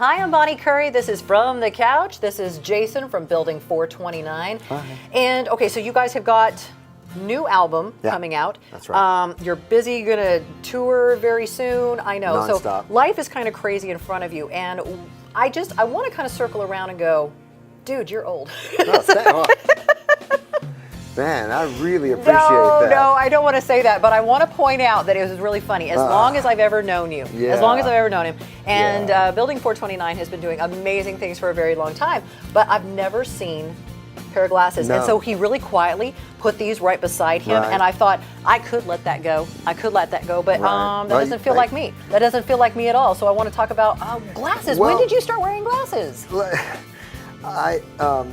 Hi, I'm Bonnie Curry. This is From the Couch. This is Jason from Building 429. Hi. And okay, so you guys have got new album coming out. That's right. You're busy, gonna tour very soon. I know. Non-stop. So life is kind of crazy in front of you, and I want to kind of circle around and go, dude, you're old. Oh, man, I really appreciate that. No, I don't want to say that, but I want to point out that it was really funny. As long as I've ever known you, as long as I've ever known him, and Building 429 has been doing amazing things for a very long time, but I've never seen a pair of glasses. No. And so he really quietly put these right beside him, and I thought, I could let that go. I could let that go, but that doesn't feel like me. That doesn't feel like me at all. So I want to talk about glasses. Well, when did you start wearing glasses? I'm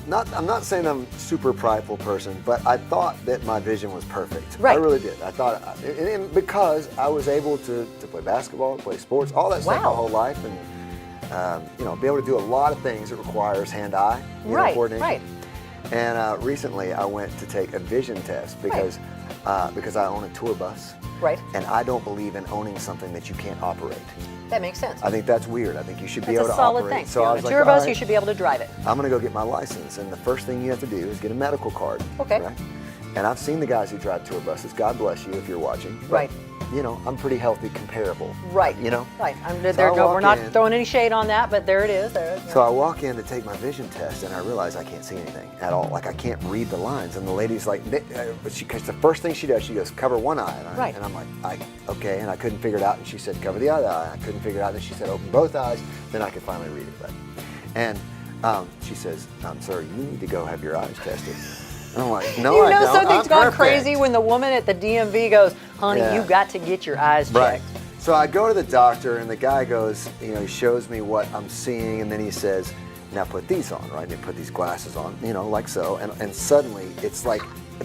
not saying I'm a super prideful person, but I thought that my vision was perfect. Right. I really did. I thought, and because I was able to play basketball, play sports, all that stuff my whole life, and be able to do a lot of things that requires hand-eye coordination. Right. And recently, I went to take a vision test because I own a tour bus. Right. And I don't believe in owning something that you can't operate. That makes sense. I think that's weird. I think you should be That's able a to solid operate. thing. So I was like, tour bus, all you should be able to drive it. I'm going to go get my license, and the first thing you have to do is get a medical card. Okay. Right? And I've seen the guys who drive tour buses. God bless you if you're watching. But, Right. I'm pretty healthy comparable. Right. Right. We're not throwing any shade on that, but there it is. So I walk in to take my vision test, and I realize I can't see anything at all. Like, I can't read the lines. And the lady's like, because the first thing she does, she goes, cover one eye. And I'm like, okay. And I couldn't figure it out. And she said, cover the other eye. I couldn't figure it out. And she said, open both eyes. Then I could finally read it. Right. And she says, sir, you need to go have your eyes tested. And I'm like, no, I don't. Something's gone crazy when the woman at the DMV goes, honey, you got to get your eyes checked. Right. So I go to the doctor, and the guy goes, he shows me what I'm seeing, and then he says, now put these on, right? And they put these glasses on, like so. And suddenly, it's like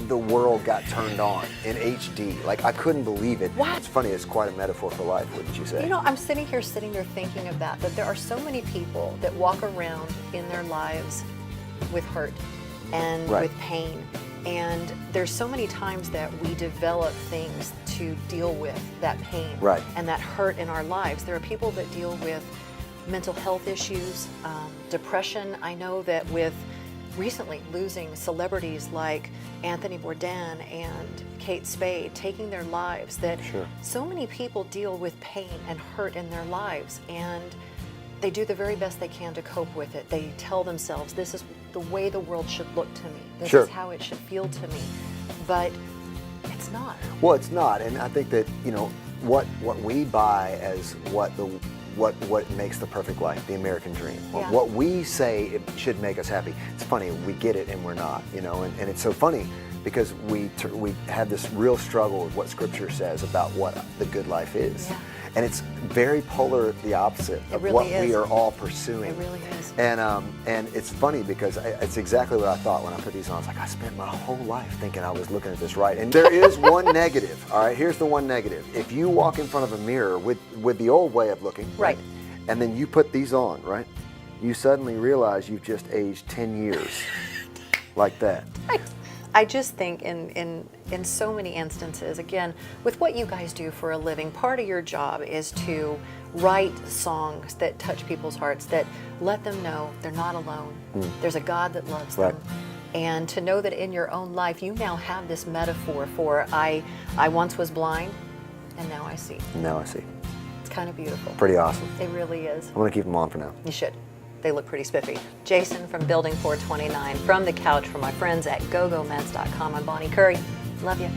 the world got turned on in HD. Like, I couldn't believe it. What? It's funny, it's quite a metaphor for life, wouldn't you say? I'm sitting there thinking of that there are so many people that walk around in their lives with hurt and with pain. And there's so many times that we develop things to deal with that pain and that hurt in our lives. There are people that deal with mental health issues, depression. I know that with recently losing celebrities like Anthony Bourdain and Kate Spade taking their lives, that so many people deal with pain and hurt in their lives, and they do the very best they can to cope with it. They tell themselves, this is the way the world should look to me. This is how it should feel to me. But it's not. Well, it's not. And I think that, what we buy as what makes the perfect life, the American dream. What we say it should make us happy. It's funny, we get it and we're not, and it's so funny because we have this real struggle with what Scripture says about what the good life is. Yeah. And it's very polar, the opposite of what we are all pursuing. It really is. And it's funny because it's exactly what I thought when I put these on. It's like I spent my whole life thinking I was looking at this right. And there is one negative. All right, here's the one negative. If you walk in front of a mirror with the old way of looking, right, and then you put these on, right, you suddenly realize you've just aged 10 years like that. I just think in so many instances, again, with what you guys do for a living, part of your job is to write songs that touch people's hearts, that let them know they're not alone. There's a God that loves them. And to know that in your own life, you now have this metaphor for, I once was blind, and now I see. Now I see. It's kind of beautiful. Pretty awesome. It really is. I'm going to keep them on for now. You should. They look pretty spiffy. Jason from Building 429, From the Couch, for my friends at gogomeds.com. I'm Bonnie Curry. Love you.